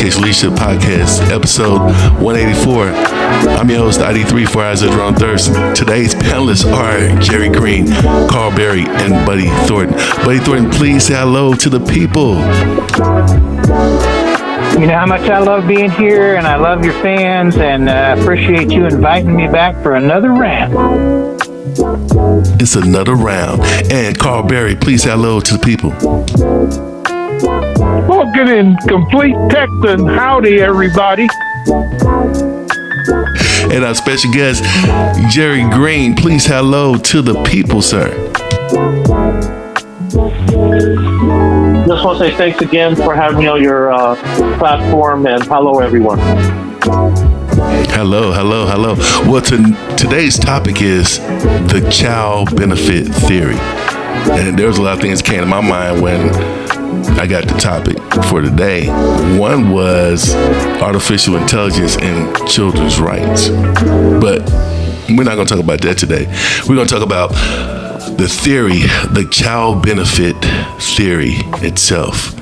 Education Leadership Podcast, episode 184. I'm your host, ID3 for Eyes Ron Thirst. Today's panelists are Jerry Green, Carl Berry, and Buddy Thornton. Buddy Thornton, please say hello to the people. You know how much I love being here, and I love your fans, and appreciate you inviting me back for another round. It's another round. And Carl Berry, please say hello to the people. Spoken in complete Texan, howdy everybody. And our special guest, Jerry Green, please hello to the people, sir. Just want to say thanks again for having me on your platform, and hello everyone. Hello. Well, today's topic is the child benefit theory. And there was a lot of things that came to my mind when I got the topic for today. One was artificial intelligence and children's rights. But we're not going to talk about that today. We're going to talk about the theory, the child benefit theory itself.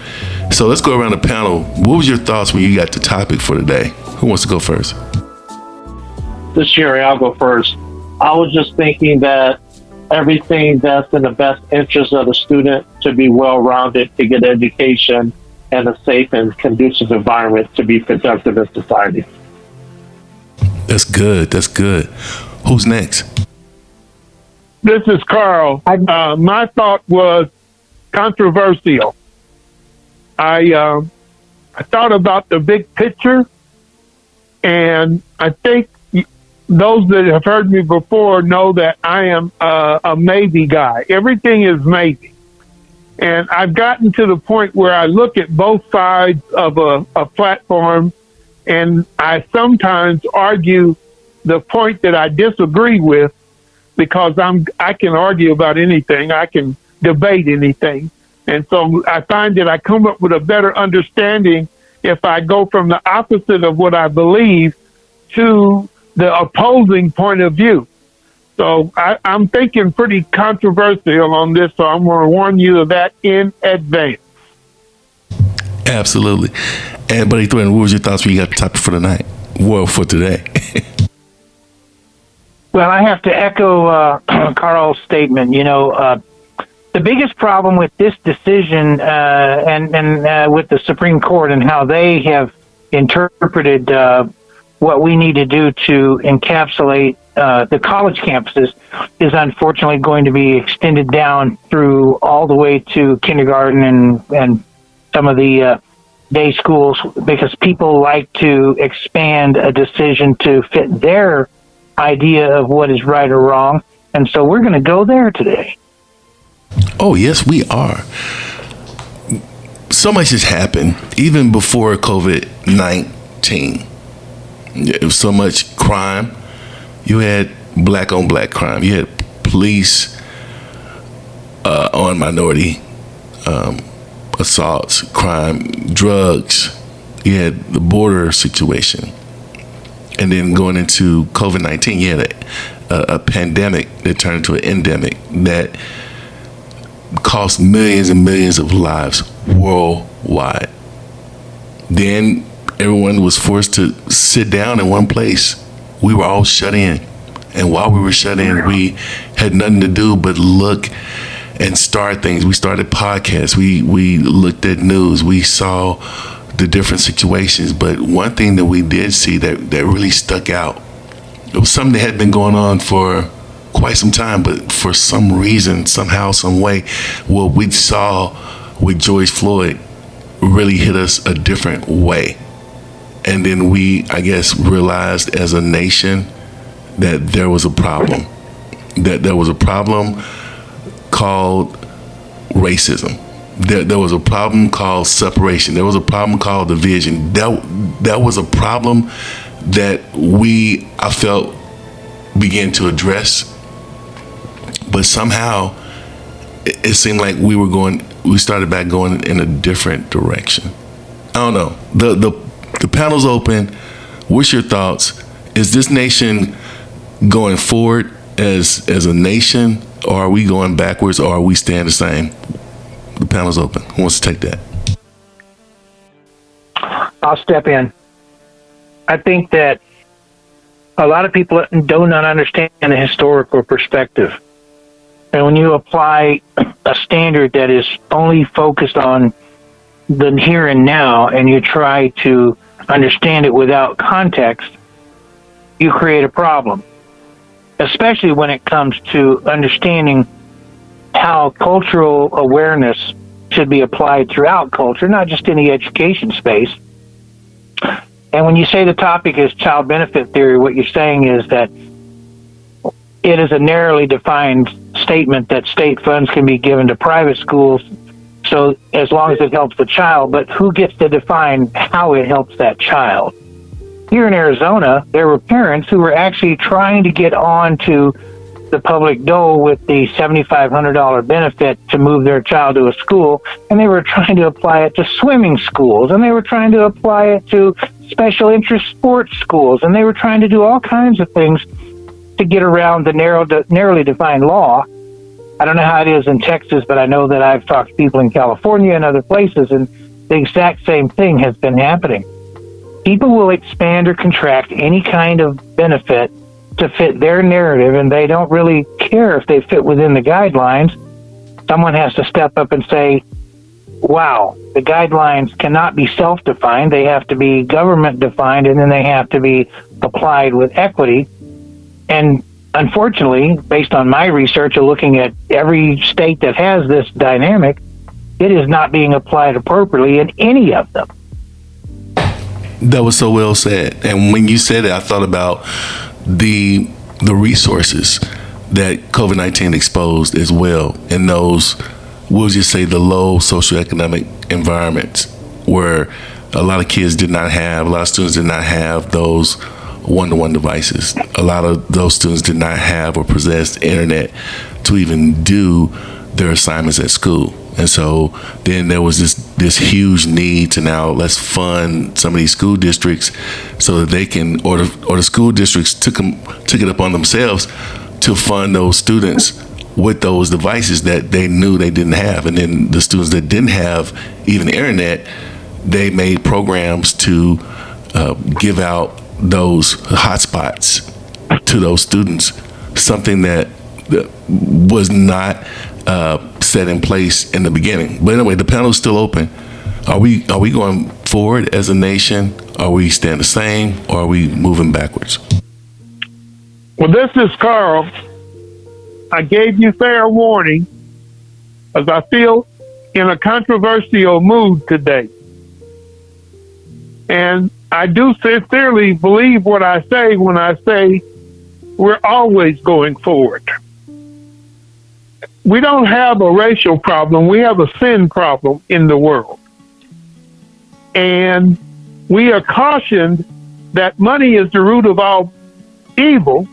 So let's go around the panel. What was your thoughts when you got the topic for today? Who wants to go first? This year, I'll go first. I was just thinking that everything that's in the best interest of the student to be well-rounded, to get education, and a safe and conducive environment to be productive in society. That's good. Who's next? This is Carl. My thought was controversial. I thought about the big picture, and I think those that have heard me before know that I am a maybe guy. Everything is maybe. And I've gotten to the point where I look at both sides of a platform, and I sometimes argue the point that I disagree with, because I can argue about anything. I can debate anything. And so I find that I come up with a better understanding if I go from the opposite of what I believe to the opposing point of view. So I'm thinking pretty controversial on this, so I'm going to warn you of that in advance. Absolutely. And Buddy Thornton, what was your thoughts when you got the topic for tonight? Well, for today. Well, I have to echo Carl's statement. You know, the biggest problem with this decision and with the Supreme Court and how they have interpreted what we need to do to encapsulate the college campuses is unfortunately going to be extended down through all the way to kindergarten and some of the day schools, because people like to expand a decision to fit their idea of what is right or wrong. And so we're going to go there today. Oh, yes, we are. So much has happened, even before COVID-19. There was so much crime. You had black on black crime. You had police on minority assaults, crime, drugs. You had the border situation. And then going into COVID-19, you had a pandemic that turned into an endemic that cost millions and millions of lives worldwide. Then everyone was forced to sit down in one place. We were all shut in. And while we were shut in, we had nothing to do but look and start things. We started podcasts. We looked at news. We saw the different situations. But one thing that we did see that really stuck out, it was something that had been going on for quite some time, but for some reason, somehow, some way, what we saw with George Floyd really hit us a different way. And then we, I guess, realized as a nation that there was a problem. That there was a problem called racism. There was a problem called separation. There was a problem called division. That was a problem that I felt, began to address. But somehow, it seemed like we started back going in a different direction. I don't know. The panel's open. What's your thoughts? Is this nation going forward as a nation, or are we going backwards, or are we staying the same? The panel's open. Who wants to take that? I'll step in. I think that a lot of people do not understand the historical perspective. And when you apply a standard that is only focused on the here and now, and you try to understand it without context, you create a problem, especially when it comes to understanding how cultural awareness should be applied throughout culture, not just in the education space. And when you say the topic is child benefit theory, what you're saying is that it is a narrowly defined statement that state funds can be given to private schools, so as long as it helps the child, but who gets to define how it helps that child? Here in Arizona, there were parents who were actually trying to get on to the public dole with the $7,500 benefit to move their child to a school, and they were trying to apply it to swimming schools, and they were trying to apply it to special interest sports schools, and they were trying to do all kinds of things to get around the narrowly defined law. I don't know how it is in Texas, but I know that I've talked to people in California and other places, and the exact same thing has been happening. People will expand or contract any kind of benefit to fit their narrative, and they don't really care if they fit within the guidelines. Someone has to step up and say, wow, the guidelines cannot be self-defined. They have to be government-defined, and then they have to be applied with equity. And unfortunately, based on my research of looking at every state that has this dynamic, it is not being applied appropriately in any of them. That was so well said. And when you said it, I thought about the resources that COVID-19 exposed as well in those, we'll just say, the low socioeconomic environments where a lot of kids did not have, a lot of students did not have those one-to-one devices. A lot of those students did not have or possess internet to even do their assignments at school. And so then there was this huge need to now let's fund some of these school districts so that they can, or the school districts took it upon themselves to fund those students with those devices that they knew they didn't have. And then the students that didn't have even internet, they made programs to give out those hotspots to those students, something that was not set in place in the beginning. But anyway, the panel is still open. Are we going forward as a nation? Are we staying the same, or are we moving backwards? Well, this is Carl. I gave you fair warning, as I feel in a controversial mood today. And I do sincerely believe what I say when I say we're always going forward. We don't have a racial problem. We have a sin problem in the world. And we are cautioned that money is the root of all evil.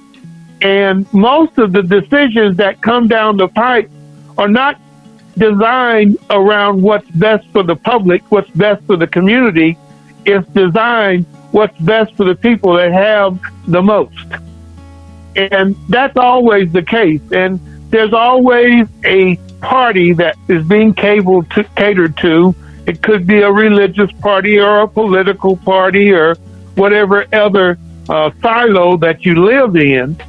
And most of the decisions that come down the pipe are not designed around what's best for the public, what's best for the community. It's designed what's best for the people that have the most. And that's always the case. And there's always a party that is being catered to. It could be a religious party or a political party or whatever other silo that you live in.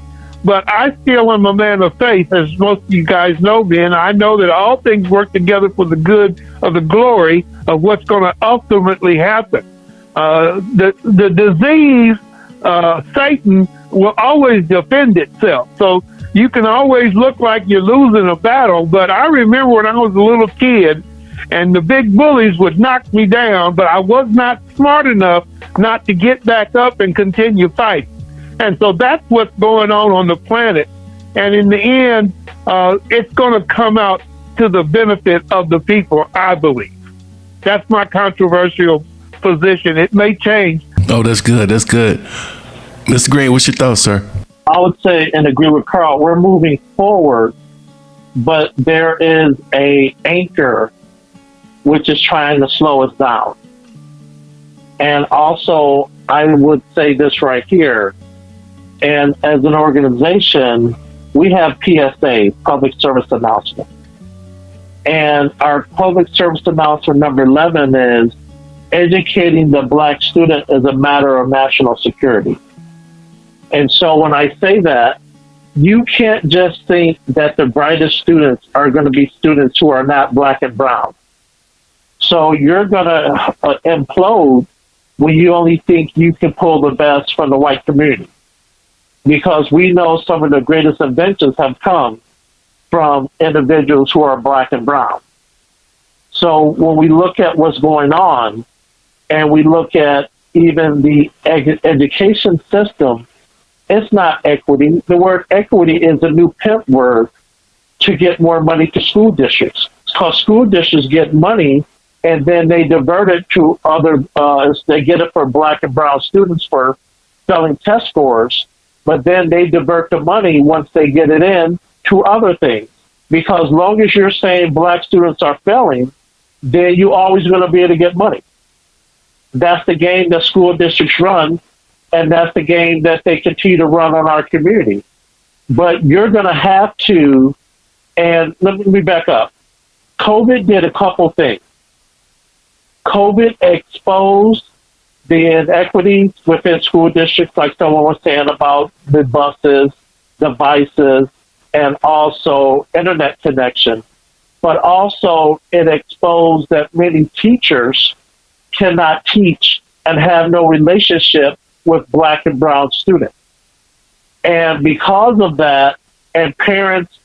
But I still am a man of faith, as most of you guys know me, and I know that all things work together for the good of the glory of what's going to ultimately happen. The disease, Satan, will always defend itself. So you can always look like you're losing a battle, but I remember when I was a little kid and the big bullies would knock me down, but I was not smart enough not to get back up and continue fighting. And so that's what's going on the planet. And in the end, it's going to come out to the benefit of the people, I believe. That's my controversial position. It may change. Oh, that's good. That's good. Mr. Green, what's your thoughts, sir? I would say and agree with Carl. We're moving forward, but there is a anchor which is trying to slow us down. And also, I would say this right here. And as an organization, we have PSA, Public Service Announcement. And our Public Service Announcement number 11 is educating the black student is a matter of national security. And so when I say that, you can't just think that the brightest students are going to be students who are not black and brown. So you're going to implode when you only think you can pull the best from the white community. Because we know some of the greatest inventions have come from individuals who are black and brown. So when we look at what's going on, and we look at even the education system, it's not equity. The word equity is a new pimp word to get more money to school districts. Because school districts get money and then they divert it to other, they get it for black and brown students for selling test scores, but then they divert the money once they get it in to other things. Because as long as you're saying black students are failing, then you're always going to be able to get money. That's the game that school districts run, and that's the game that they continue to run on our community. But you're going to have to, and let me back up. COVID did a couple things. COVID exposed the inequities within school districts, like someone was saying about the buses, devices, and also internet connection. But also it exposed that many teachers cannot teach and have no relationship with black and brown students. And because of that, and parents,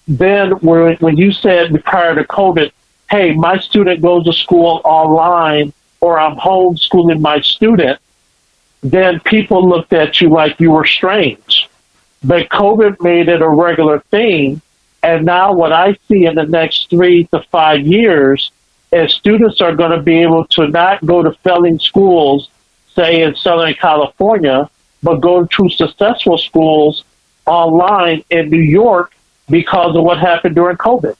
then when you said prior to COVID, hey, my student goes to school online or I'm homeschooling my student, then people looked at you like you were strange. But COVID made it a regular thing. And now what I see in the next 3 to 5 years is students are going to be able to not go to failing schools, say in Southern California, but go to successful schools online in New York because of what happened during COVID.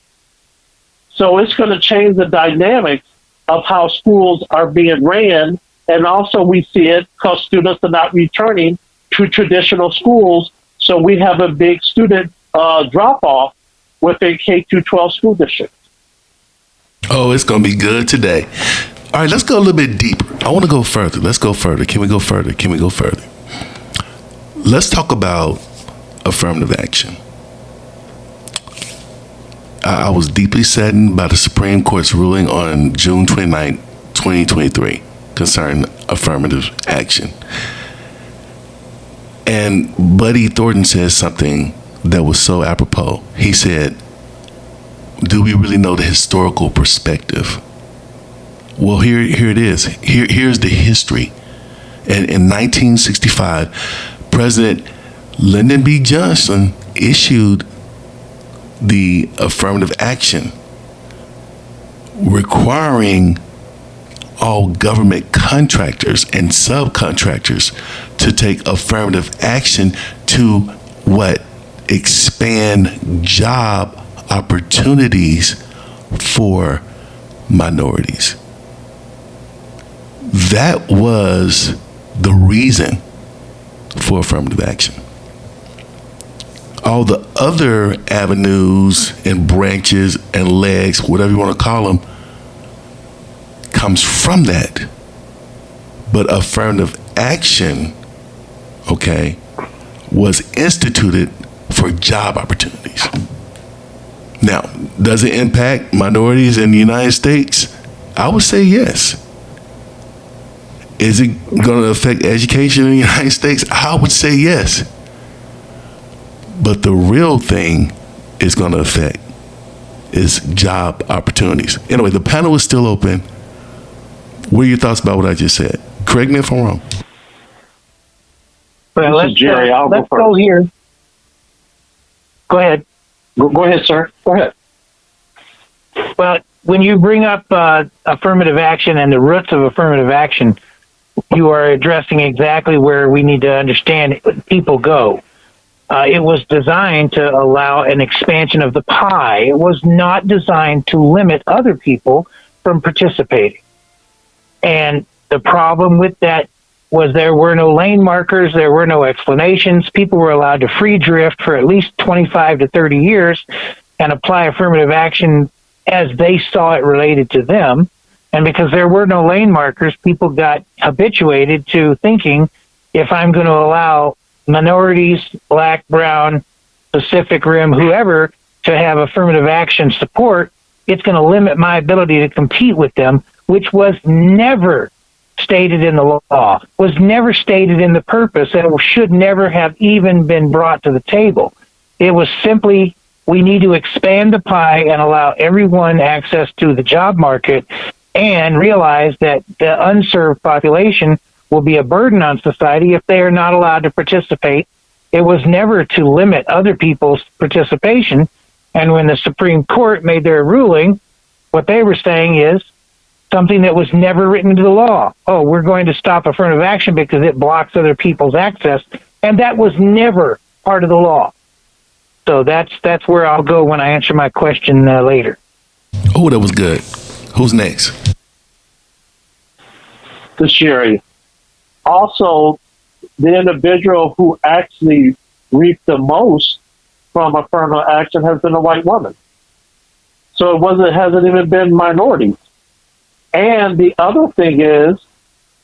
So it's going to change the dynamics of how schools are being ran. And also we see it because students are not returning to traditional schools. So we have a big student drop-off within K-12 school districts. Oh, it's going to be good today. All right, let's go a little bit deeper. I want to go further. Let's go further. Can we go further? Can we go further? Let's talk about affirmative action. I was deeply saddened by the Supreme Court's ruling on June 29, 2023 concerning affirmative action. And Buddy Thornton says something that was so apropos. He said, do we really know the historical perspective? Well, here it is. Here's the history. And in 1965, President Lyndon B. Johnson issued the affirmative action requiring all government contractors and subcontractors to take affirmative action to what? Expand job opportunities for minorities. That was the reason for affirmative action. All the other avenues and branches and legs, whatever you want to call them, comes from that. But affirmative action, okay, was instituted for job opportunities. Now, does it impact minorities in the United States? I would say yes. Is it going to affect education in the United States? I would say yes. But the real thing it's going to affect is job opportunities. Anyway, the panel is still open. What are your thoughts about what I just said? Correct me if I'm wrong. Well, let's go here. Go ahead. Go ahead, sir. Go ahead. Well, when you bring up affirmative action and the roots of affirmative action, you are addressing exactly where we need to understand people go. It was designed to allow an expansion of the pie. It was not designed to limit other people from participating. And the problem with that was there were no lane markers, there were no explanations. People were allowed to free drift for at least 25 to 30 years and apply affirmative action as they saw it related to them. And because there were no lane markers, people got habituated to thinking, if I'm going to allow minorities, black, brown, Pacific Rim, whoever, to have affirmative action support, it's going to limit my ability to compete with them, which was never stated in the law, was never stated in the purpose, and should never have even been brought to the table. It was simply, we need to expand the pie and allow everyone access to the job market, and realize that the unserved population will be a burden on society if they are not allowed to participate. It was never to limit other people's participation. And when the Supreme Court made their ruling, what they were saying is something that was never written into the law. Oh, we're going to stop affirmative action because it blocks other people's access. And that was never part of the law. So that's where I'll go when I answer my question later. Oh, that was good. Who's next? The Sherry. Also, the individual who actually reaped the most from affirmative action has been a white woman. So hasn't even been minorities. And the other thing is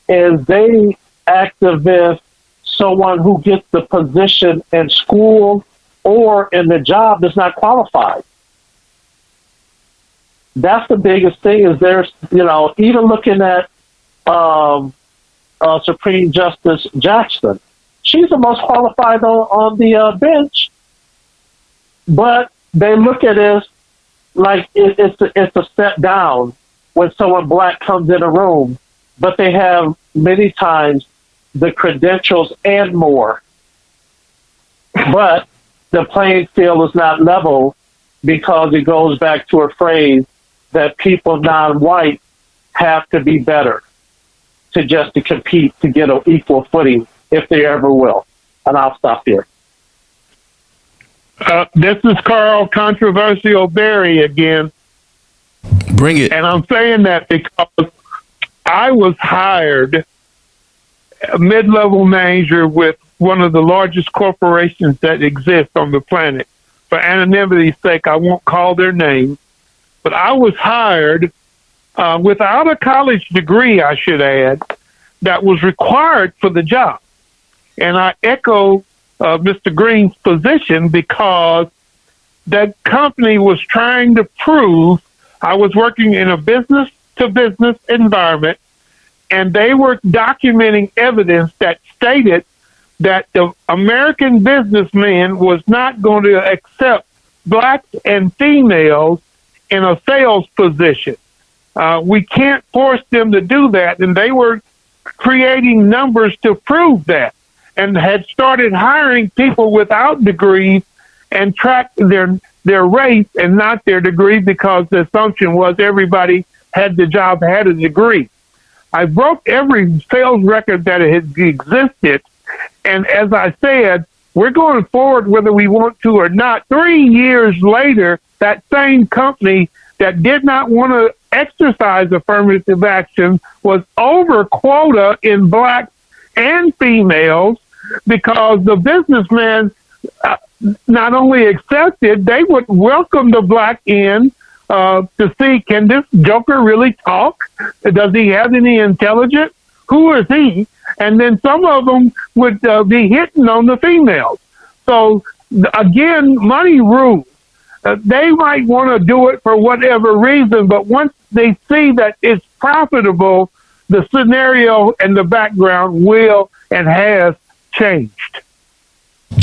they act as if someone who gets the position in school or in the job is not qualified. That's the biggest thing. Is there's, even looking at Supreme Justice Jackson, she's the most qualified on the bench, but they look at it like it's a step down when someone black comes in a room, but they have many times the credentials and more. But the playing field is not level because it goes back to a phrase that people non-white have to be better to compete to get an equal footing if they ever will. And I'll stop here. This is Carl Controversial Berry again. Bring it. And I'm saying that because I was hired a mid-level manager with one of the largest corporations that exist on the planet. For anonymity's sake, I won't call their name. But I was hired without a college degree, I should add, that was required for the job. And I echo Mr. Green's position because that company was trying to prove I was working in a business-to-business environment, and they were documenting evidence that stated that the American businessman was not going to accept blacks and females in a sales position. We can't force them to do that, and they were creating numbers to prove that, and had started hiring people without degrees and tracked their race and not their degree because the assumption was everybody had the job had a degree. I broke every sales record that has existed, and as I said, we're going forward whether we want to or not. 3 years later, that same company that did not want to exercise affirmative action was over quota in blacks and females because the businessmen not only accepted, they would welcome the black in to see, can this joker really talk? Does he have any intelligence? Who is he? And then some of them would be hitting on the females. So again, money rules. They might want to do it for whatever reason, but once they see that it's profitable, the scenario and the background will and has changed.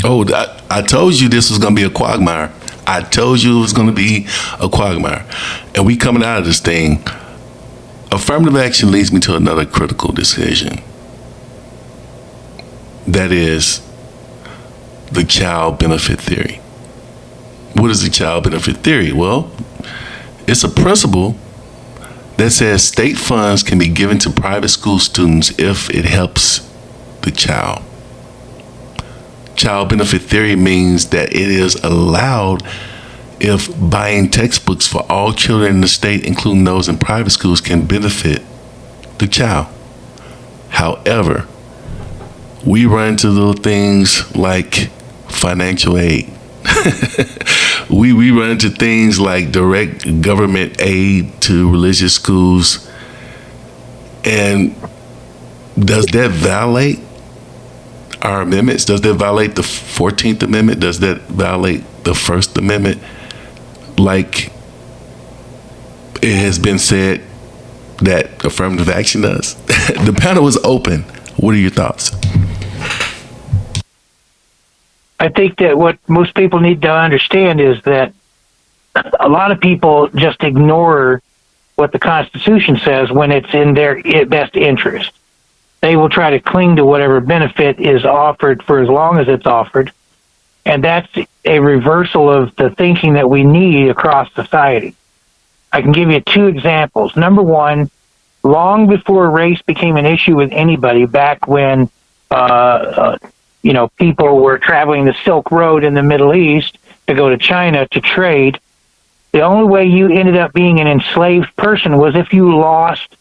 Oh, I told you this was going to be a quagmire. I told you it was going to be a quagmire. And we coming out of this thing. Affirmative action leads me to another critical decision. That is the child benefit theory. What is the child benefit theory? Well, it's a principle that says state funds can be given to private school students if it helps the child. Child benefit theory means that it is allowed if buying textbooks for all children in the state, including those in private schools, can benefit the child. However, we run into little things like financial aid. we run into things like direct government aid to religious schools And does that violate our amendments? Does that violate the 14th Amendment? Does that violate the First Amendment? Like it has been said that affirmative action does. The panel is open. What are your thoughts? I think that what most people need to understand is that a lot of people just ignore what the Constitution says when it's in their best interest. They will try to cling to whatever benefit is offered for as long as it's offered. And that's a reversal of the thinking that we need across society. I can give you two examples. Number one, long before race became an issue with anybody, back when people were traveling the Silk Road in the Middle East to go to China to trade, the only way you ended up being an enslaved person was if you lost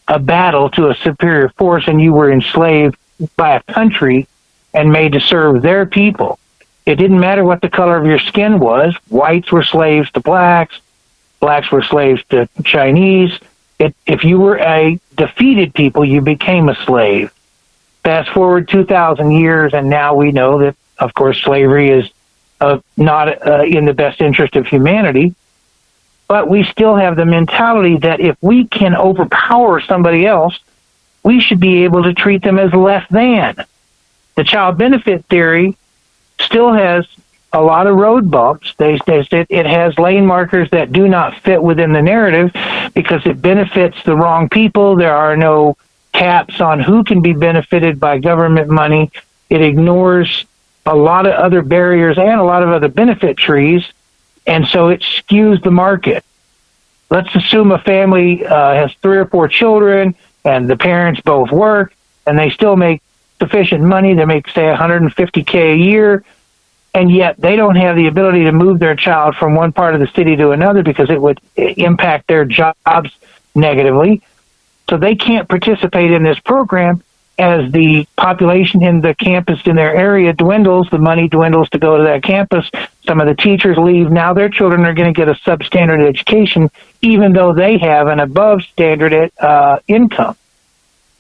a battle to a superior force and you were enslaved by a country and made to serve their people. It didn't matter what the color of your skin was. Whites were slaves to blacks. Blacks were slaves to Chinese. If you were a defeated people, you became a slave. Fast forward 2,000 years, and now we know that, of course, slavery is not in the best interest of humanity. But we still have the mentality that if we can overpower somebody else, we should be able to treat them as less than. The child benefit theory still has a lot of road bumps. It has lane markers that do not fit within the narrative because it benefits the wrong people. There are no caps on who can be benefited by government money. It ignores a lot of other barriers and a lot of other benefit trees, and so it skews the market. Let's assume a family has 3 or 4 children and the parents both work and they still make sufficient money. They make, say, $150K a year, and yet they don't have the ability to move their child from one part of the city to another because it would impact their jobs negatively. So they can't participate in this program. As the population in the campus in their area dwindles, the money dwindles to go to that campus. Some of the teachers leave. Now their children are going to get a substandard education, even though they have an above standard income.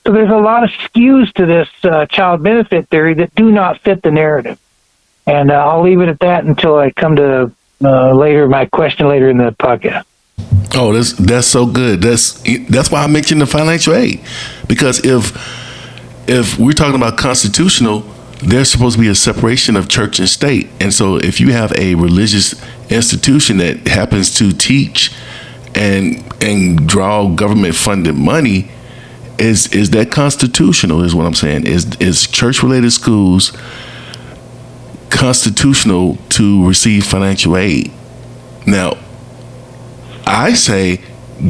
So there's a lot of skews to this child benefit theory that do not fit the narrative. And I'll leave it at that until I come to my question later in the podcast. Oh, that's so good. That's why I mentioned the financial aid, because if we're talking about constitutional, there's supposed to be a separation of church and state. And so if you have a religious institution that happens to teach and draw government funded money, is that constitutional is what I'm saying. Is church related schools constitutional to receive financial aid? Now, I say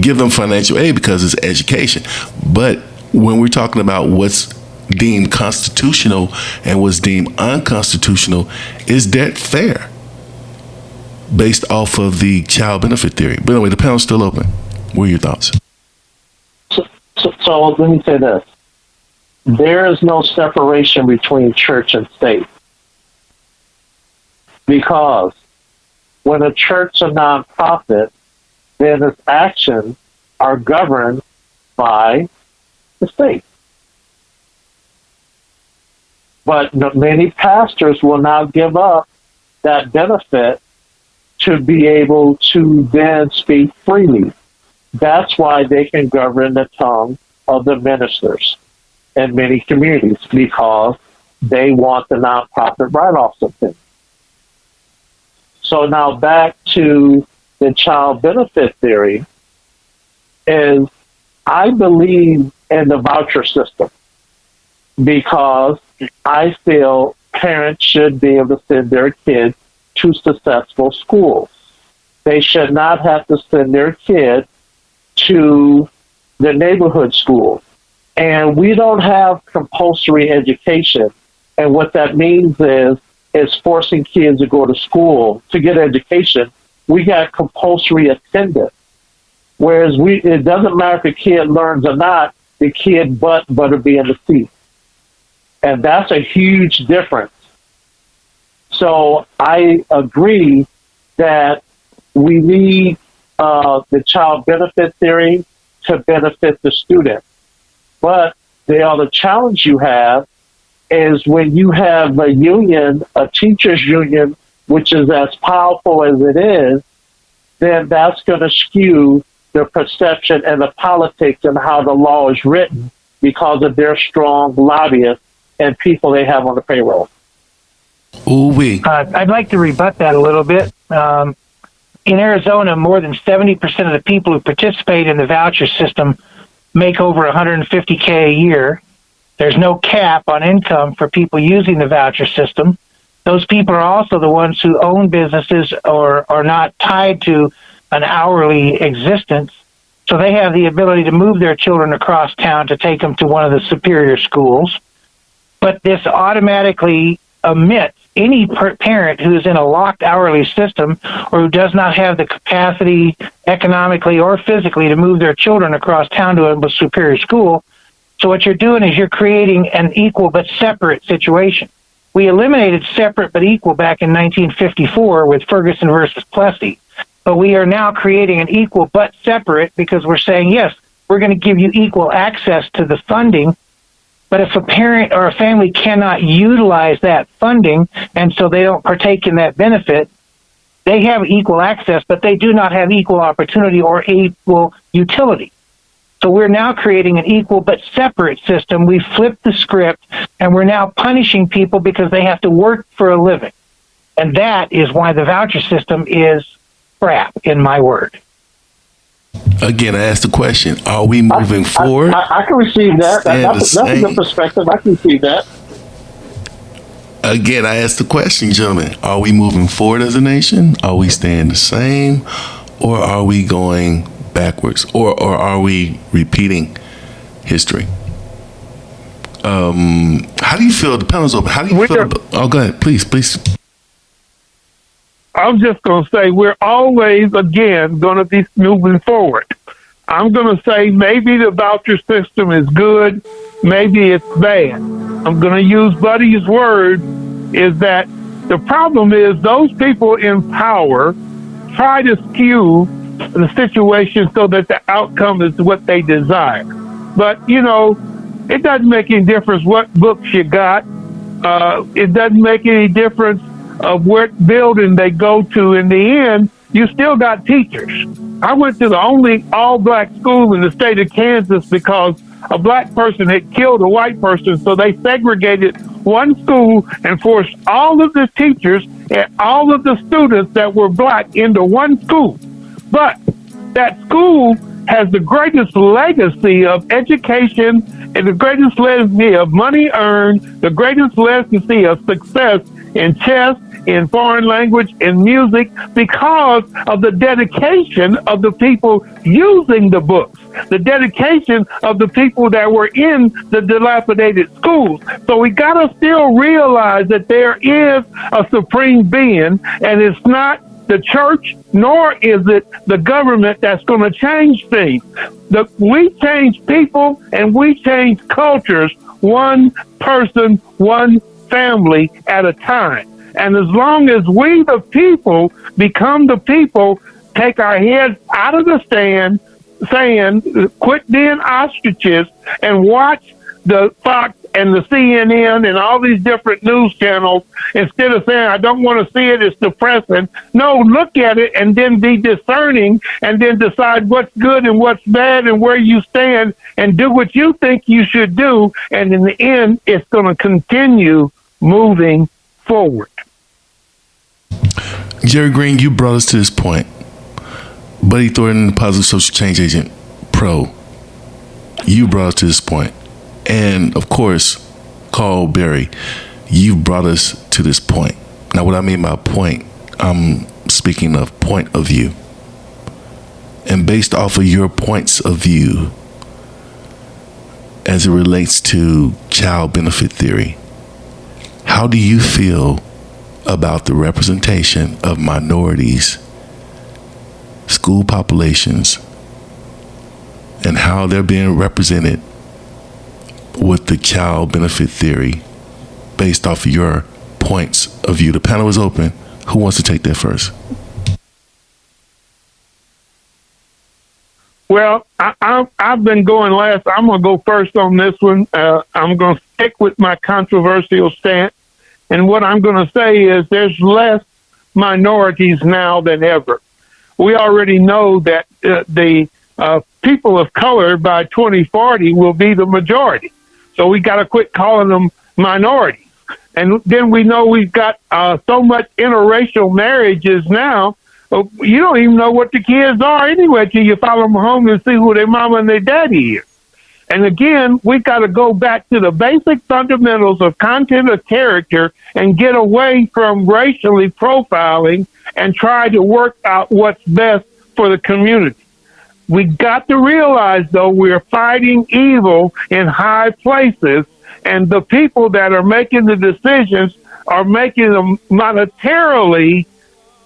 give them financial aid because it's education. But when we're talking about what's deemed constitutional and what's deemed unconstitutional, is that fair based off of the child benefit theory? But anyway, the panel's still open. What are your thoughts? So let me say this. There is no separation between church and state. Because when a church is a nonprofit, then its actions are governed by the state. But many pastors will not give up that benefit to be able to then speak freely. That's why they can govern the tongue of the ministers in many communities, because they want the nonprofit write-offs of things. So now back to the child benefit theory is I believe in the voucher system because I feel parents should be able to send their kids to successful schools. They should not have to send their kid to the neighborhood school. And we don't have compulsory education. And what that means is forcing kids to go to school to get education. We got compulsory attendance. Whereas it doesn't matter if the kid learns or not, the kid better be in the seat. And that's a huge difference. So I agree that we need the child benefit theory to benefit the student. But the other challenge you have is when you have a union, a teachers union, which is as powerful as it is, then that's going to skew the perception and the politics and how the law is written because of their strong lobbyists and people they have on the payroll. Ooh-wee. I'd like to rebut that a little bit. In Arizona, more than 70% of the people who participate in the voucher system make over $150K a year. There's no cap on income for people using the voucher system. Those people are also the ones who own businesses or are not tied to an hourly existence. So they have the ability to move their children across town to take them to one of the superior schools. But this automatically omits any parent who is in a locked hourly system or who does not have the capacity economically or physically to move their children across town to a superior school. So what you're doing is you're creating an equal but separate situation. We eliminated separate but equal back in 1954 with Ferguson versus Plessy. But we are now creating an equal but separate because we're saying, yes, we're going to give you equal access to the funding. But if a parent or a family cannot utilize that funding and so they don't partake in that benefit, they have equal access, but they do not have equal opportunity or equal utility. So we're now creating an equal but separate system. We flipped the script, and we're now punishing people because they have to work for a living. And that is why the voucher system is crap, in my word. Again, I asked the question, are we moving forward? I can receive that. That's a good perspective. I can receive that. Again, I asked the question, gentlemen, are we moving forward as a nation? Are we staying the same? Or are we going backwards? Or are we repeating history? How do you feel? The panel's open. How do you feel? Oh, go ahead. Please. I'm just going to say we're always, again, going to be moving forward. I'm going to say maybe the voucher system is good, maybe it's bad. I'm going to use Buddy's word, is that the problem is those people in power try to skew the situation so that the outcome is what they desire. But, it doesn't make any difference what books you got. It doesn't make any difference of what building they go to. In the end, you still got teachers. I went to the only all-black school in the state of Kansas because a black person had killed a white person, so they segregated one school and forced all of the teachers and all of the students that were black into one school. But that school has the greatest legacy of education and the greatest legacy of money earned, the greatest legacy of success in chess, in foreign language, in music, because of the dedication of the people using the books, the dedication of the people that were in the dilapidated schools. So we got to still realize that there is a supreme being, and it's not the church, nor is it the government that's going to change things. We change people and we change cultures one person, one family at a time. And as long as we, the people, become the people, take our heads out of the sand, saying, quit being ostriches and watch the Fox and the CNN and all these different news channels, instead of saying, I don't want to see it, it's depressing. No, look at it and then be discerning and then decide what's good and what's bad and where you stand and do what you think you should do. And in the end, it's going to continue moving forward. Jerry Green, you brought us to this point. Buddy Thornton, the Positive Social Change Agent Pro, you brought us to this point. And, of course, Carl Berry, you brought us to this point. Now, what I mean by point, I'm speaking of point of view. And based off of your points of view, as it relates to child benefit theory, how do you feel about the representation of minorities, school populations, and how they're being represented with the child benefit theory based off of your points of view? The panel is open. Who wants to take that first? Well, I've been going last. I'm going to go first on this one. I'm going to stick with my controversial stance. And what I'm going to say is there's less minorities now than ever. We already know that the people of color by 2040 will be the majority. So we got to quit calling them minorities. And then we know we've got so much interracial marriages now. You don't even know what the kids are anyway till you follow them home and see who their mama and their daddy is. And again, we got to go back to the basic fundamentals of content of character and get away from racially profiling and try to work out what's best for the community. We got to realize, though, we're fighting evil in high places, and the people that are making the decisions are making them monetarily,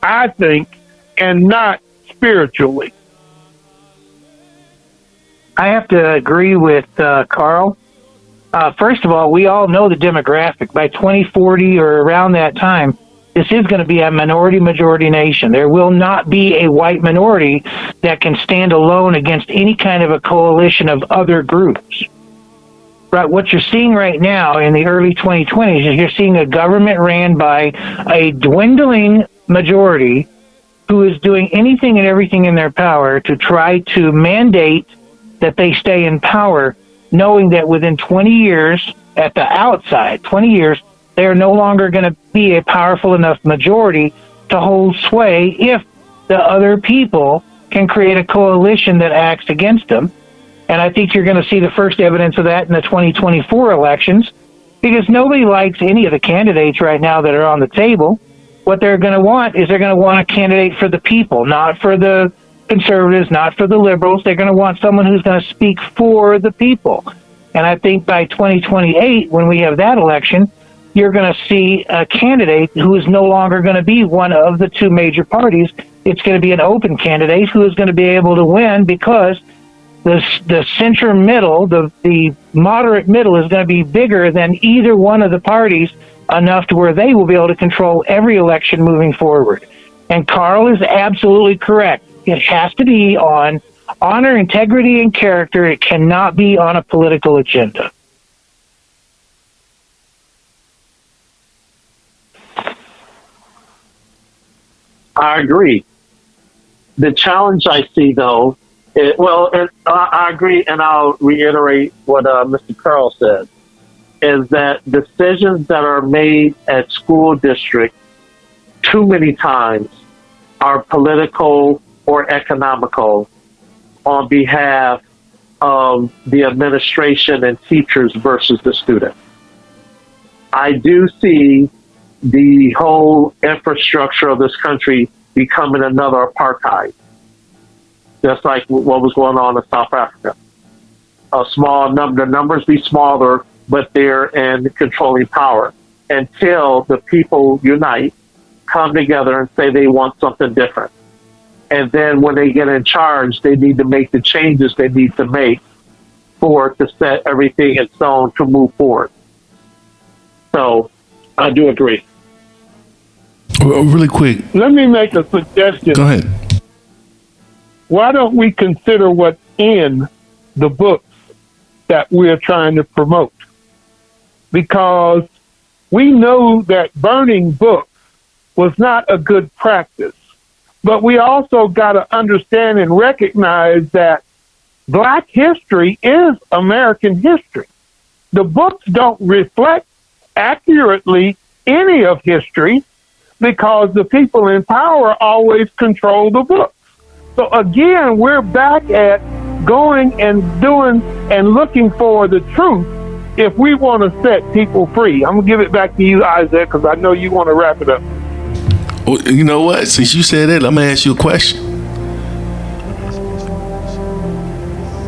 I think, and not spiritually. I have to agree with Carl. First of all, we all know the demographic. By 2040 or around that time, this is going to be a minority-majority nation. There will not be a white minority that can stand alone against any kind of a coalition of other groups. But what you're seeing right now in the early 2020s is you're seeing a government ran by a dwindling majority who is doing anything and everything in their power to try to mandate that they stay in power, knowing that within 20 years, at the outside, 20 years, they are no longer going to be a powerful enough majority to hold sway if the other people can create a coalition that acts against them. And I think you're going to see the first evidence of that in the 2024 elections, because nobody likes any of the candidates right now that are on the table. What they're going to want is they're going to want a candidate for the people, not for the conservatives, not for the liberals. They're going to want someone who's going to speak for the people. And I think by 2028, when we have that election, you're going to see a candidate who is no longer going to be one of the two major parties. It's going to be an open candidate who is going to be able to win, because the center middle, the moderate middle, is going to be bigger than either one of the parties, enough to where they will be able to control every election moving forward. And Carl is absolutely correct. It has to be on honor, integrity, and character. It cannot be on a political agenda. I agree. The challenge I see, though, and I agree, and I'll reiterate what Mr. Carl said, is that decisions that are made at school district too many times are political or economical on behalf of the administration and teachers versus the student. I do see the whole infrastructure of this country becoming another apartheid, just like what was going on in South Africa. A small number, the numbers be smaller, but they're in controlling power until the people unite, come together and say they want something different. And then when they get in charge, they need to make the changes they need to make to set everything in stone to move forward. So I do agree. Really quick. Let me make a suggestion. Go ahead. Why don't we consider what's in the books that we're trying to promote? Because we know that burning books was not a good practice. But we also got to understand and recognize that Black history is American history. The books don't reflect accurately any of history, because the people in power always control the books. So again, we're back at going and doing and looking for the truth if we want to set people free. I'm going to give it back to you, Isaac, because I know you want to wrap it up. Well, you know what? Since you said that, I'm going to ask you a question.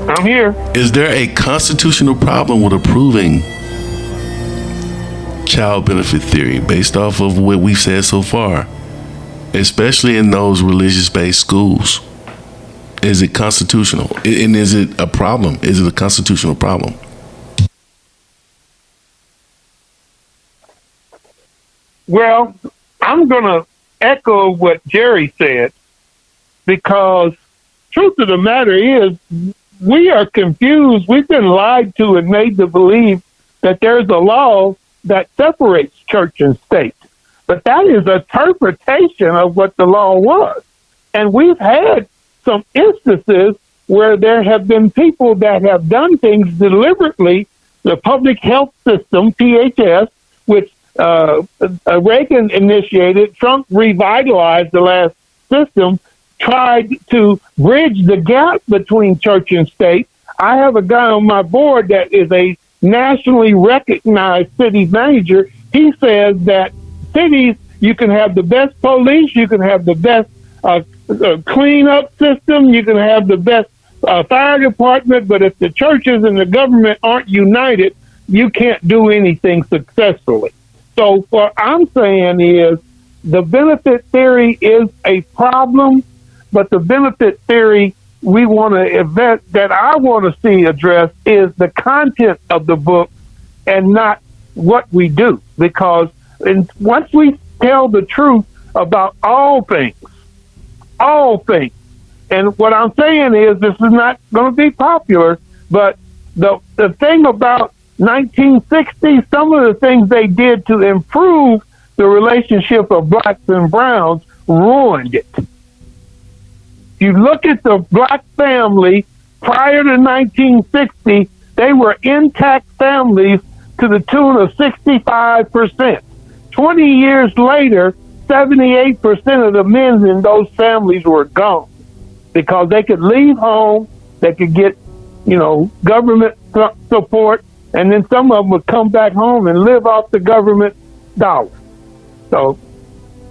I'm here. Is there a constitutional problem with approving child benefit theory based off of what we've said so far, especially in those religious-based schools? Is it constitutional? And is it a problem? Is it a constitutional problem? Well, I'm going to echo what Jerry said, because truth of the matter is, we are confused. We've been lied to and made to believe that there's a law that separates church and state. But that is an interpretation of what the law was. And we've had some instances where there have been people that have done things deliberately. The public health system, PHS, which Reagan initiated, Trump revitalized the last system, tried to bridge the gap between church and state. I have a guy on my board that is a nationally recognized city manager. He says that cities, you can have the best police, you can have the best cleanup system, you can have the best fire department, but if the churches and the government aren't united, you can't do anything successfully. So what I'm saying is the benefit theory is a problem, but the benefit theory we want to that I want to see addressed is the content of the book and not what we do. Because once we tell the truth about all things, and what I'm saying is this is not going to be popular, but the thing about 1960, some of the things they did to improve the relationship of blacks and browns ruined it. You look at the black family prior to 1960, they were intact families to the tune of 65%. 20 years later, 78% of the men in those families were gone because they could leave home, they could get, government support, and then some of them would come back home and live off the government dollar. So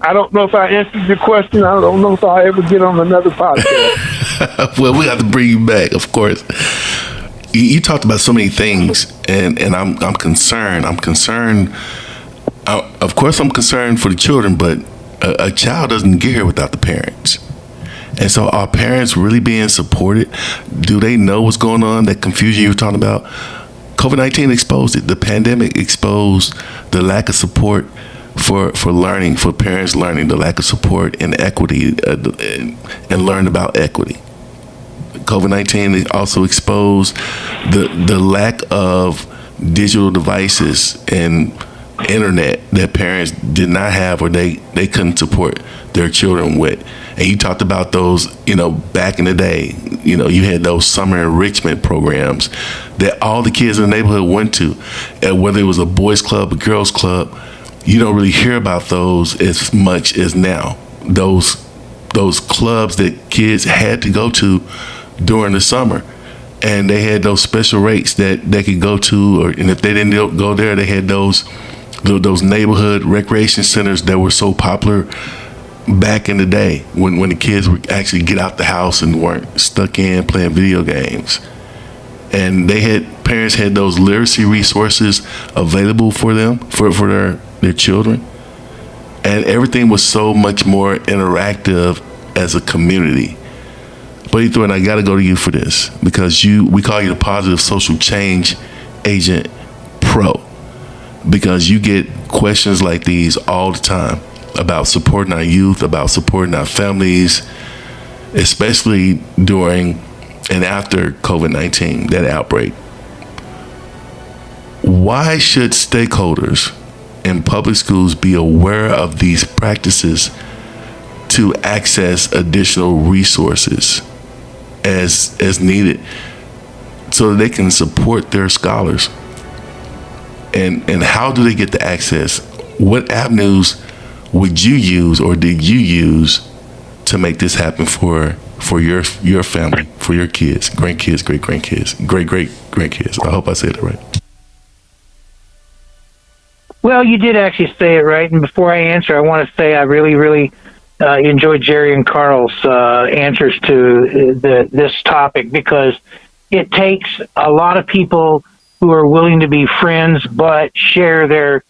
I don't know if I answered your question. I don't know if I'll ever get on another podcast. Well, we have to bring you back, of course. You talked about so many things, and I'm concerned. I'm concerned. Of course, I'm concerned for the children, but a child doesn't get here without the parents. And so are parents really being supported? Do they know what's going on? That confusion you were talking about? COVID-19 exposed it. The pandemic exposed the lack of support for learning, for parents learning, the lack of support and equity, and learn about equity. COVID-19 also exposed the lack of digital devices and internet that parents did not have, or they couldn't support their children with. And you talked about those, back in the day, you had those summer enrichment programs that all the kids in the neighborhood went to, and whether it was a boys club, a girls club. You don't really hear about those as much as now. Those clubs that kids had to go to during the summer, and they had those special rates that they could go to, and if they didn't go there, they had those neighborhood recreation centers that were so popular back in the day when the kids would actually get out the house and weren't stuck in playing video games. And parents had those literacy resources available for them, for their children. And everything was so much more interactive as a community. But Ethan, I got to go to you for this, because we call you the positive social change agent pro, because you get questions like these all the time about supporting our youth, about supporting our families, especially during and after COVID-19, that outbreak. Why should stakeholders in public schools be aware of these practices to access additional resources as needed so that they can support their scholars? And how do they get the access? What avenues would you use, or did you use, to make this happen for your family, for your kids, grandkids, great-grandkids, great-great-grandkids? I hope I said it right. Well, you did actually say it right. And before I answer, I want to say I really, really enjoyed Jerry and Carl's answers to this topic, because it takes a lot of people who are willing to be friends but share their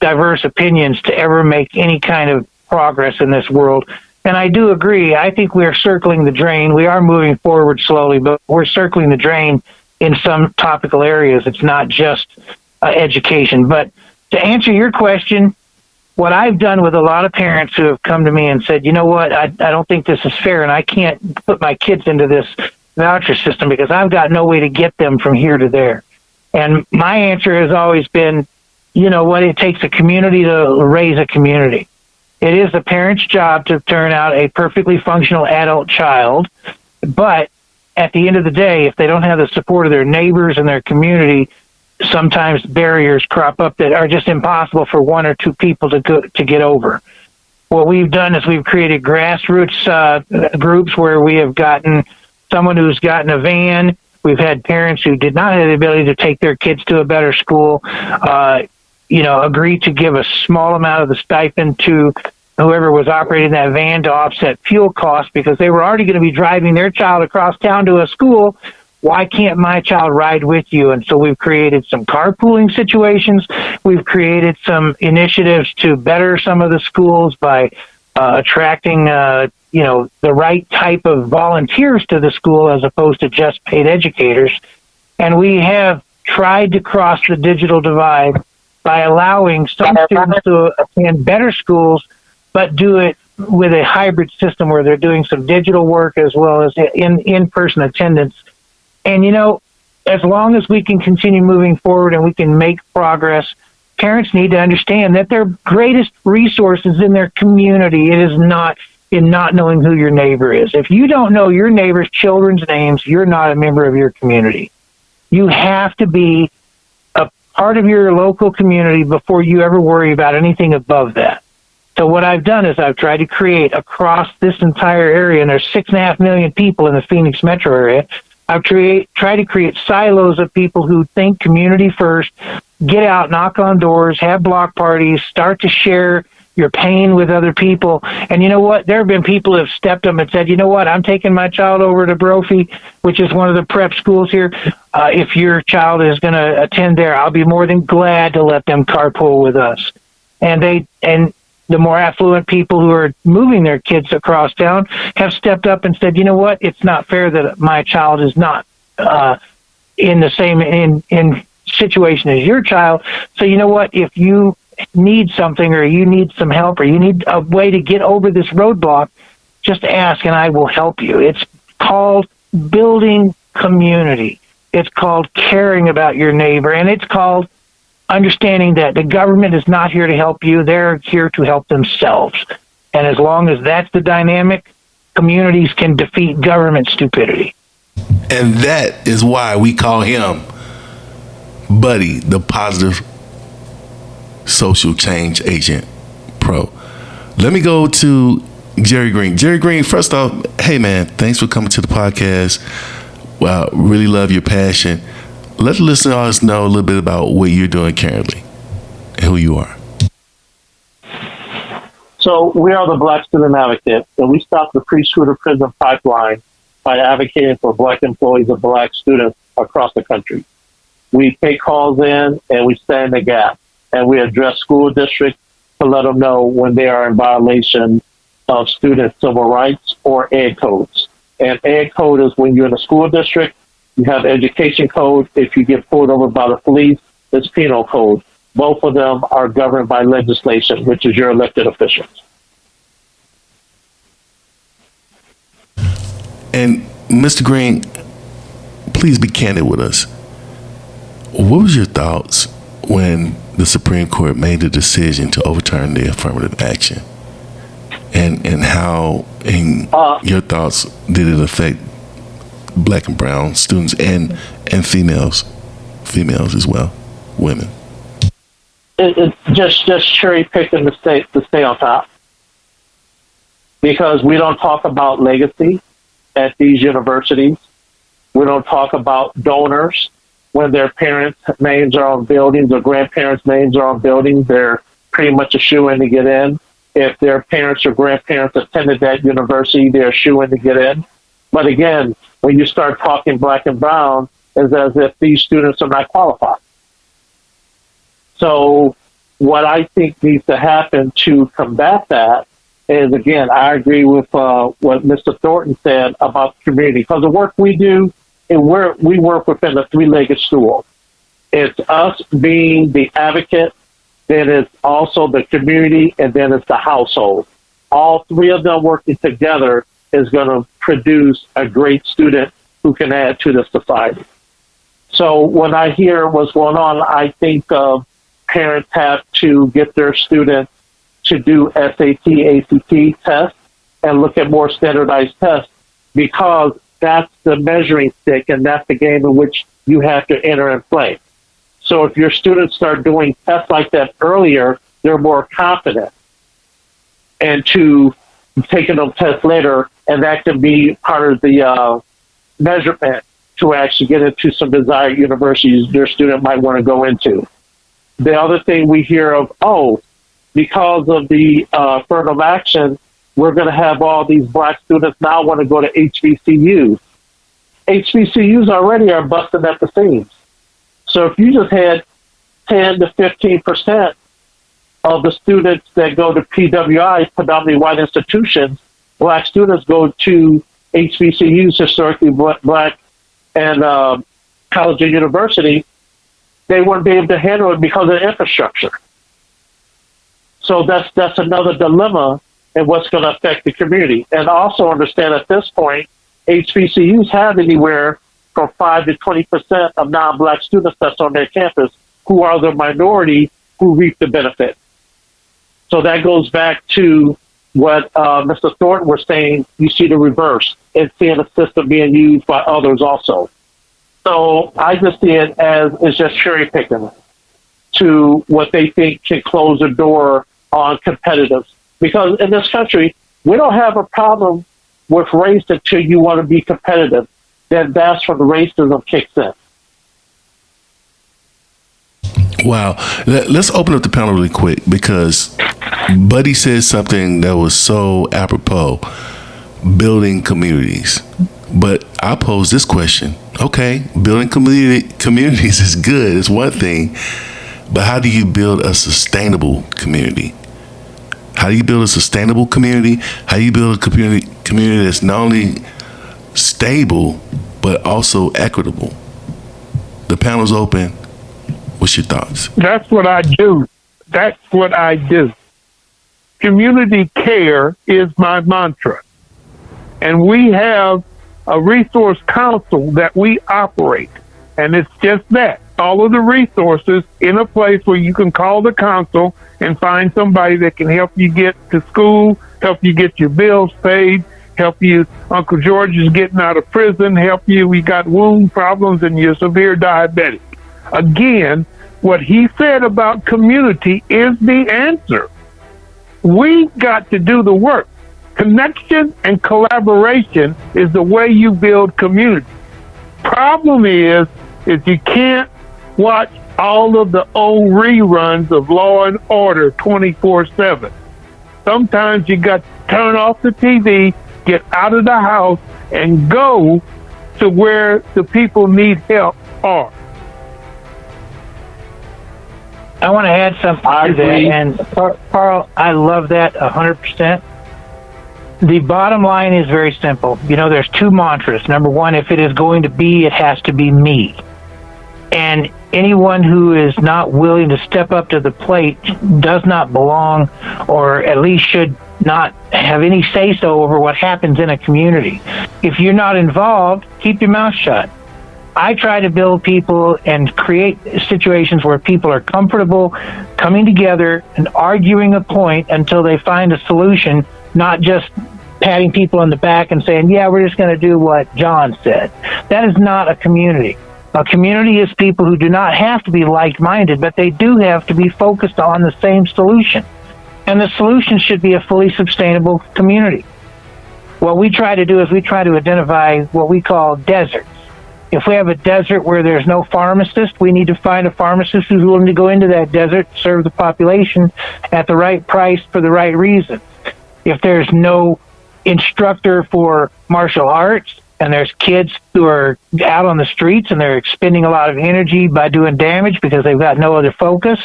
diverse opinions to ever make any kind of progress in this world. And I do agree. I think we're circling the drain. We are moving forward slowly, but we're circling the drain in some topical areas. It's not just education. But to answer your question, what I've done with a lot of parents who have come to me and said, you know what, I don't think this is fair, and I can't put my kids into this voucher system because I've got no way to get them from here to there. And my answer has always been, you know what, it takes a community to raise a community. It is the parent's job to turn out a perfectly functional adult child, but at the end of the day, if they don't have the support of their neighbors and their community, sometimes barriers crop up that are just impossible for one or two people to get over. What we've done is we've created grassroots groups where we have gotten someone who's gotten a van. We've had parents who did not have the ability to take their kids to a better school, agree to give a small amount of the stipend to whoever was operating that van to offset fuel costs because they were already going to be driving their child across town to a school. Why can't my child ride with you? And so we've created some carpooling situations. We've created some initiatives to better some of the schools by attracting, the right type of volunteers to the school as opposed to just paid educators. And we have tried to cross the digital divide by allowing some students to attend better schools, but do it with a hybrid system where they're doing some digital work as well as in-person attendance. And, as long as we can continue moving forward and we can make progress, parents need to understand that their greatest resource is in their community. It is not in not knowing who your neighbor is. If you don't know your neighbor's children's names, you're not a member of your community. You have to be a part of your local community before you ever worry about anything above that. So what I've done is I've tried to create across this entire area, and there's 6.5 million people in the Phoenix metro area. I've tried to create silos of people who think community first, get out, knock on doors, have block parties, start to share your pain with other people. And you know what? There have been people who have stepped up and said, you know what? I'm taking my child over to Brophy, which is one of the prep schools here. If your child is going to attend there, I'll be more than glad to let them carpool with us. And the more affluent people who are moving their kids across town have stepped up and said, you know what, it's not fair that my child is not in the same in situation as your child. So you know what, if you need something or you need some help or you need a way to get over this roadblock, just ask and I will help you. It's called building community. It's called caring about your neighbor, and it's called understanding that the government is not here to help you. They're here to help themselves. And as long as that's the dynamic, communities can defeat government stupidity. And that is why we call him Buddy, the positive social change agent pro. Let me go to Jerry Green. Jerry Green, first off, hey man, thanks for coming to the podcast. Wow, really love your passion. Let the listeners know a little bit about what you're doing currently and who you are. So we are the Black Student Advocate, and we stop the preschool to prison pipeline by advocating for Black employees and Black students across the country. We take calls in and we stand the gap, and we address school districts to let them know when they are in violation of student civil rights or ed codes. And ed code is when you're in a school district. You have education code. If you get pulled over by the police, it's penal code. Both of them are governed by legislation, which is your elected officials. And Mr. Green, please be candid with us. What was your thoughts when the Supreme Court made the decision to overturn the affirmative action? And how, in your thoughts, did it affect Black and brown students and females as well, women? It's just cherry picking to stay on top, because we don't talk about legacy at these universities. We don't talk about donors when their parents' names are on buildings or grandparents' names are on buildings. They're pretty much a shoo-in to get in. If their parents or grandparents attended that university, they're a shoo-in to get in. But again, when you start talking Black and brown, it's as if these students are not qualified. So what I think needs to happen to combat that is, again, I agree with what Mr. Thornton said about the community, because the work we do, we work within a three-legged stool. It's us being the advocate then it's also the community, and then it's the household. All three of them working together is going to produce a great student who can add to the society. So when I hear what's going on, I think parents have to get their students to do SAT, ACT tests and look at more standardized tests, because that's the measuring stick and that's the game in which you have to enter and play. So if your students start doing tests like that earlier, they're more confident and to taking them tests later, and that can be part of the measurement to actually get into some desired universities their student might want to go into. The other thing we hear of, because of the affirmative action, we're going to have all these black students now want to go to HBCUs. HBCUs already are busting at the seams. So if you just had 10 to 15% of the students that go to PWIs, predominantly white institutions, black students go to HBCUs, historically black, and college and university, they wouldn't be able to handle it because of infrastructure. So that's another dilemma and what's going to affect the community. And also understand at this point, HBCUs have anywhere from 5 to 20% of non-black students that's on their campus who are the minority who reap the benefit. So that goes back to what Mr. Thornton was saying. You see the reverse and seeing a system being used by others also. So I just see it as it's just cherry picking to what they think can close the door on competitiveness. Because in this country, we don't have a problem with race until you want to be competitive. Then that's when the racism kicks in. Wow. Let's open up the panel really quick, because Buddy said something that was so apropos, building communities. But I pose this question. Okay, building communities is good. It's one thing. But how do you build a sustainable community? How do you build a sustainable community? How do you build a community that's not only stable, but also equitable? The panel's open. What's your thoughts? That's what I do. That's what I do. Community care is my mantra. And we have a resource council that we operate. And it's just that. All of the resources in a place where you can call the council and find somebody that can help you get to school, help you get your bills paid, help you, Uncle George is getting out of prison, help you, we got wound problems and you're severe diabetic. Again, what he said about community is the answer. We got to do the work. Connection and collaboration is the way you build community. Problem is you can't watch all of the old reruns of Law and Order 24/7. Sometimes you got to turn off the TV, get out of the house, and go to where the people need help are. I want to add something to that, and Carl, I love that 100%. The bottom line is very simple. You know, there's two mantras. Number one, if it is going to be, it has to be me. And anyone who is not willing to step up to the plate does not belong, or at least should not have any say-so over what happens in a community. If you're not involved, keep your mouth shut. I try to build people and create situations where people are comfortable coming together and arguing a point until they find a solution, not just patting people on the back and saying, yeah, we're just going to do what John said. That is not a community. A community is people who do not have to be like-minded, but they do have to be focused on the same solution. And the solution should be a fully sustainable community. What we try to do is we try to identify what we call deserts. If we have a desert where there's no pharmacist, we need to find a pharmacist who's willing to go into that desert, serve the population at the right price for the right reasons. If there's no instructor for martial arts, and there's kids who are out on the streets and they're expending a lot of energy by doing damage because they've got no other focus,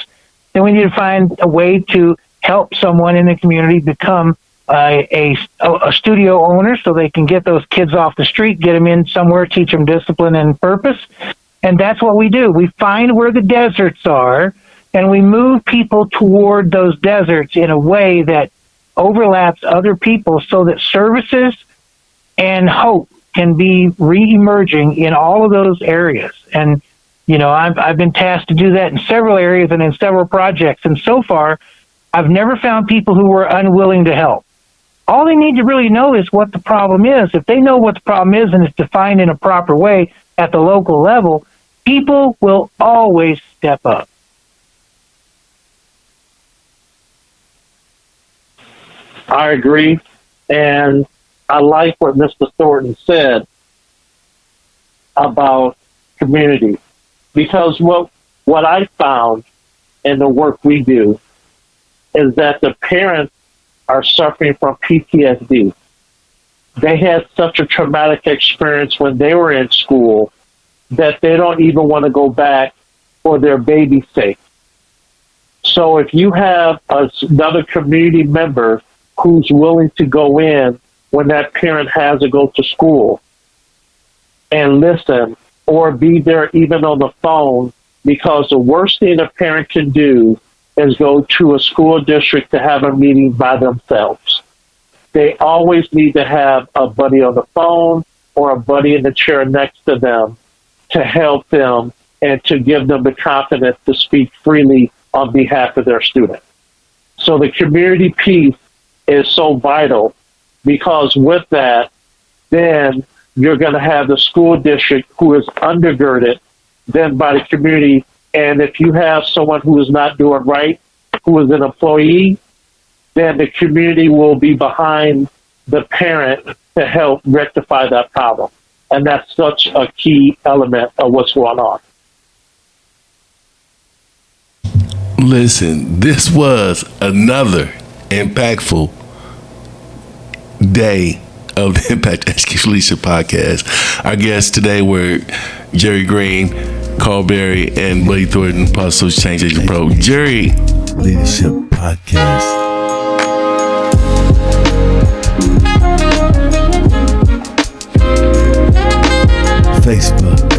then we need to find a way to help someone in the community become a studio owner so they can get those kids off the street, get them in somewhere, teach them discipline and purpose. And that's what we do. We find where the deserts are, and we move people toward those deserts in a way that overlaps other people so that services and hope can be re-emerging in all of those areas. And, I've been tasked to do that in several areas and in several projects. And so far, I've never found people who were unwilling to help. All they need to really know is what the problem is. If they know what the problem is and it's defined in a proper way at the local level, people will always step up. I agree. And I like what Mr. Thornton said about community. Because what I found in the work we do is that the parents are suffering from PTSD. They had such a traumatic experience when they were in school that they don't even want to go back for their baby's sake. So if you have another community member who's willing to go in when that parent has to go to school and listen, or be there even on the phone, because the worst thing a parent can do is go to a school district to have a meeting by themselves. They always need to have a buddy on the phone or a buddy in the chair next to them to help them and to give them the confidence to speak freely on behalf of their student. So the community piece is so vital, because with that, then you're going to have the school district who is undergirded then by the community. And if you have someone who is not doing right, who is an employee, then the community will be behind the parent to help rectify that problem. And that's such a key element of what's going on. Listen, this was another impactful day of the Impact Education Leadership Podcast. Our guests today were Jerry Green, Carl Berry, and Buddy Thornton, Positive Change Agent Pro. Jerry Leadership Podcast. Facebook.